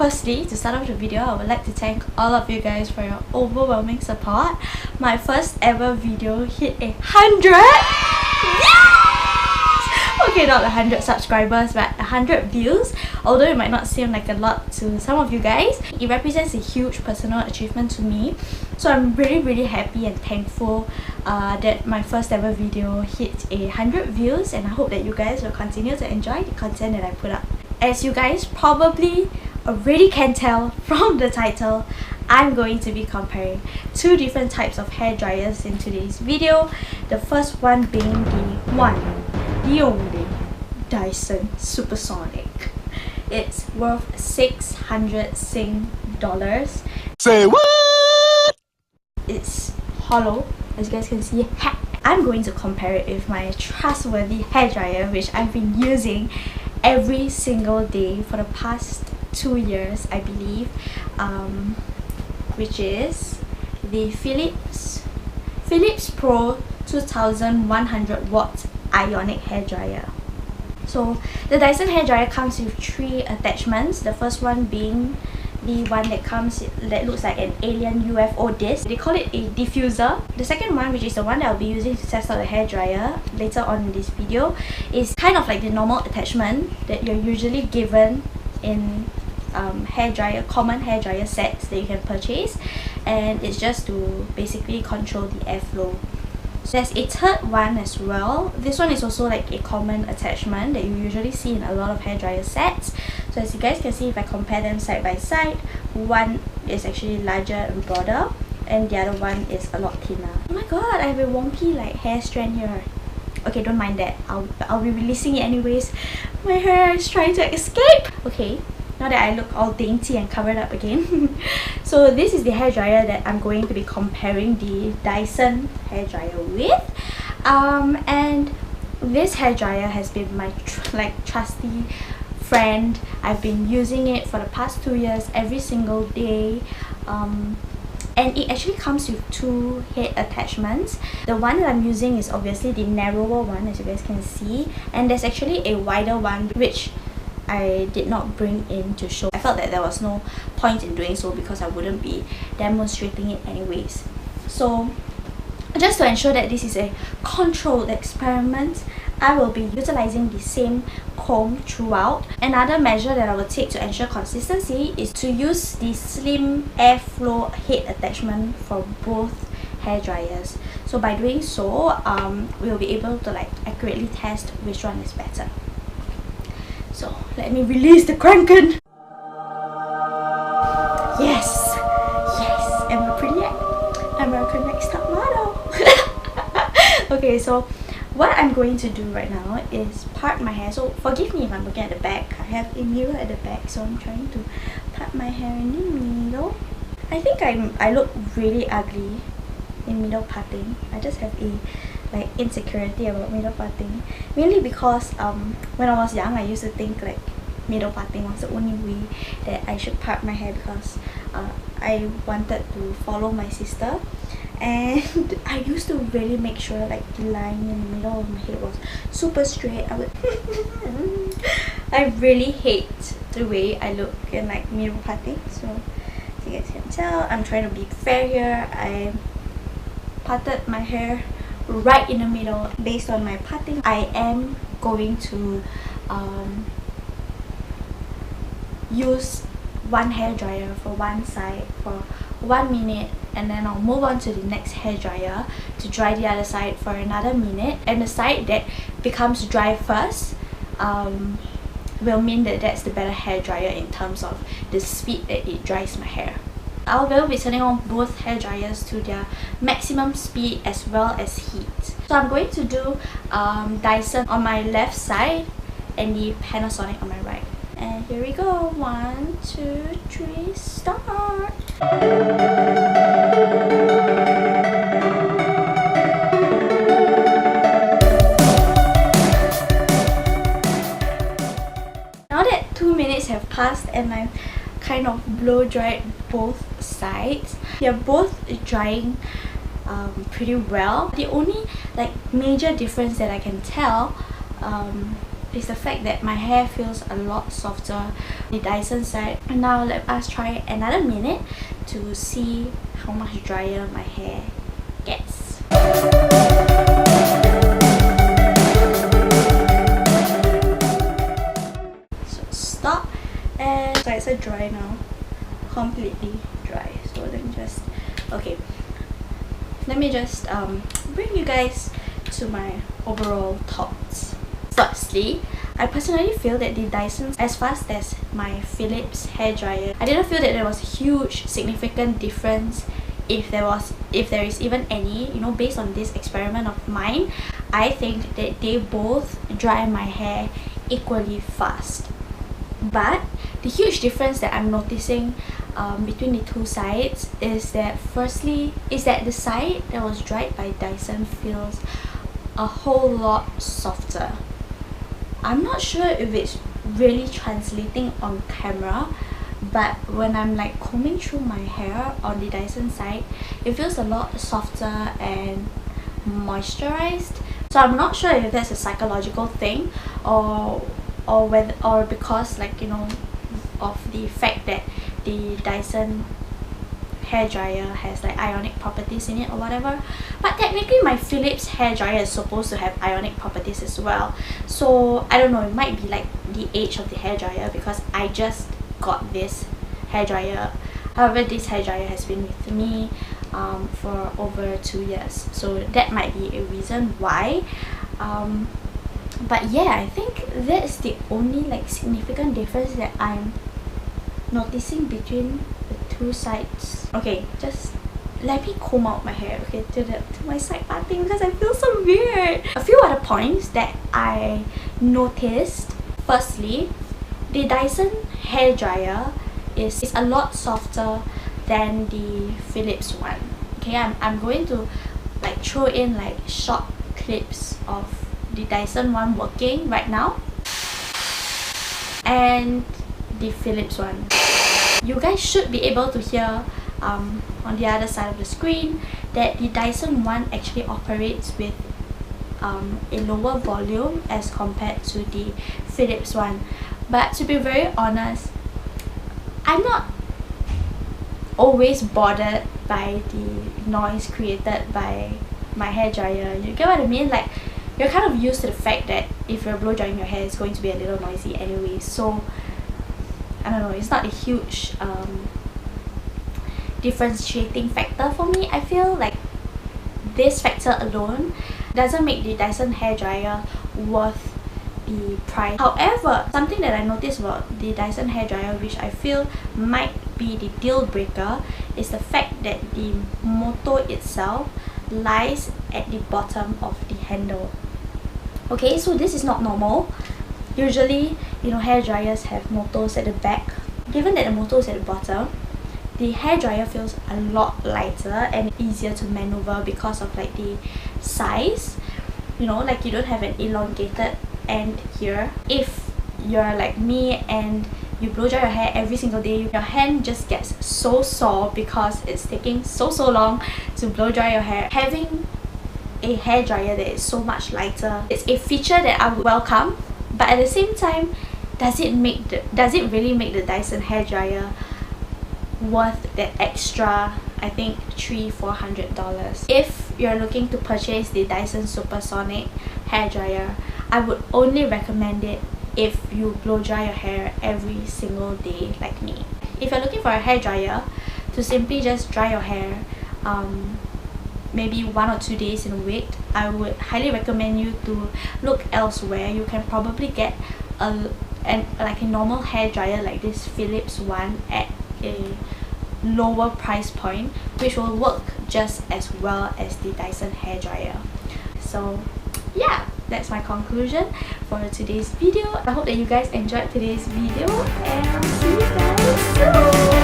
firstly, to start off the video, I would like to thank all of you guys for your overwhelming support. My first ever video hit 100! Yes! Okay, not 100 subscribers, but 100 views. Although it might not seem like a lot to some of you guys, it represents a huge personal achievement to me. So I'm really happy and thankful that my first ever video hit 100 views, and I hope that you guys will continue to enjoy the content that I put up. As you guys probably already can tell from the title, I'm going to be comparing two different types of hair dryers in today's video. The first one being the only Dyson Supersonic. It's worth 600 Sing dollars. Say what? It's hollow, as you guys can see. I'm going to compare it with my trustworthy hairdryer, which I've been using every single day for the past 2 years, I believe, which is the Philips Pro 2100 watt ionic hairdryer. So the Dyson hairdryer comes with 3 attachments. The first one being the one that looks like an alien UFO disc. They call it a diffuser. The second one, which is the one that I'll be using to test out the hairdryer later on in this video, is kind of like the normal attachment that you're usually given in common hairdryer sets that you can purchase, and it's just to basically control the airflow. So there's a third one as well. This one is also like a common attachment that you usually see in a lot of hairdryer sets. So as you guys can see, if I compare them side by side, one is actually larger and broader, and the other one is a lot thinner. Oh my god, I have a wonky like hair strand here. Okay, don't mind that. I'll be releasing it anyways. My hair is trying to escape. Okay, now that I look all dainty and covered up again. So this is the hairdryer that I'm going to be comparing the Dyson hairdryer with. And this hairdryer has been my trusty friend. I've been using it for the past 2 years every single day. And it actually comes with 2 head attachments. The one that I'm using is obviously the narrower one, as you guys can see, and there's actually a wider one which I did not bring in to show. I felt that there was no point in doing so because I wouldn't be demonstrating it anyways. So just to ensure that this is a controlled experiment, I will be utilizing the same comb throughout. Another measure that I will take to ensure consistency is to use the slim airflow head attachment for both hair dryers. So by doing so, we'll be able to accurately test which one is better. So let me release the Kraken. Yes, and we're pretty American Next Top Model. Okay, so what I'm going to do right now is part my hair. So forgive me if I'm looking at the back. I have a mirror at the back, so I'm trying to part my hair in the middle. I think I look really ugly in middle parting. I just have a insecurity about middle parting, mainly because when I was young, I used to think middle parting was the only way that I should part my hair, because I wanted to follow my sister, and I used to really make sure the line in the middle of my head was super straight. I really hate the way I look in middle parting. So as you guys can tell, I'm trying to be fair here. I parted my hair right in the middle. Based on my parting, I am going to use one hair dryer for one side for 1 minute, and then I'll move on to the next hair dryer to dry the other side for another minute, and the side that becomes dry first will mean that that's the better hair dryer in terms of the speed that it dries my hair. I will be turning on both hair dryers to their maximum speed as well as heat. So I'm going to do Dyson on my left side and the Panasonic on my right. And here we go. 1, 2, 3, start! Now that 2 minutes have passed and I've kind of blow dried both sides, they're both drying pretty well. The only major difference that I can tell is the fact that my hair feels a lot softer on the Dyson side. And now let us try another minute to see how much drier my hair gets. So stop, and so it's dry now, completely dry. So let me just bring you guys to my overall thoughts. Firstly, I personally feel that the Dyson, as fast as my Philips hairdryer, I didn't feel that there was a huge significant difference, if there is even any, you know, based on this experiment of mine. I think that they both dry my hair equally fast. But the huge difference that I'm noticing between the two sides is that the side that was dried by Dyson feels a whole lot softer. I'm not sure if it's really translating on camera, but when I'm like combing through my hair on the Dyson side, it feels a lot softer and moisturized. So I'm not sure if that's a psychological thing or because, like, you know, of the fact that the Dyson hairdryer has like ionic properties in it or whatever. But technically my Philips hairdryer is supposed to have ionic properties as well. So I don't know, it might be like the age of the hairdryer, because I just got this hairdryer. However, this hairdryer has been with me for over 2 years, so that might be a reason why. But yeah, I think that's the only like significant difference that I'm noticing between the two sides. Okay, just let me comb out my hair, okay, to my side parting, because I feel so weird. A few other points that I noticed. Firstly, the Dyson hairdryer is a lot softer than the Philips one. Okay, I'm going to like throw in like short clips of the Dyson one working right now and the Philips one. You guys should be able to hear on the other side of the screen that the Dyson one actually operates with a lower volume as compared to the Philips one. But to be very honest, I'm not always bothered by the noise created by my hairdryer. You get what I mean? Like, you're kind of used to the fact that if you're blow drying your hair, it's going to be a little noisy anyway. So I don't know, it's not a huge differentiating factor for me. I feel like this factor alone doesn't make the Dyson hairdryer worth the price. However, something that I noticed about the Dyson hairdryer, which I feel might be the deal breaker, is the fact that the motor itself lies at the bottom of the handle. Okay, so this is not normal. Usually, you know, hairdryers have motors at the back. Given that the motor is at the bottom, the hairdryer feels a lot lighter and easier to maneuver because of like the size. You know, like you don't have an elongated end here. If you're like me and you blow dry your hair every single day, your hand just gets so sore because it's taking so long to blow dry your hair. Having a hairdryer that is so much lighter, it's a feature that I would welcome. But at the same time, does it really make the Dyson hairdryer worth that extra, I think, $300-400? If you're looking to purchase the Dyson Supersonic hairdryer, I would only recommend it if you blow dry your hair every single day like me. If you're looking for a hairdryer to simply just dry your hair maybe 1 or 2 days in a week, I would highly recommend you to look elsewhere. You can probably get like a normal hairdryer like this Philips one at a lower price point, which will work just as well as the Dyson hairdryer. So yeah, that's my conclusion for today's video. I hope that you guys enjoyed today's video, and I'll see you guys soon.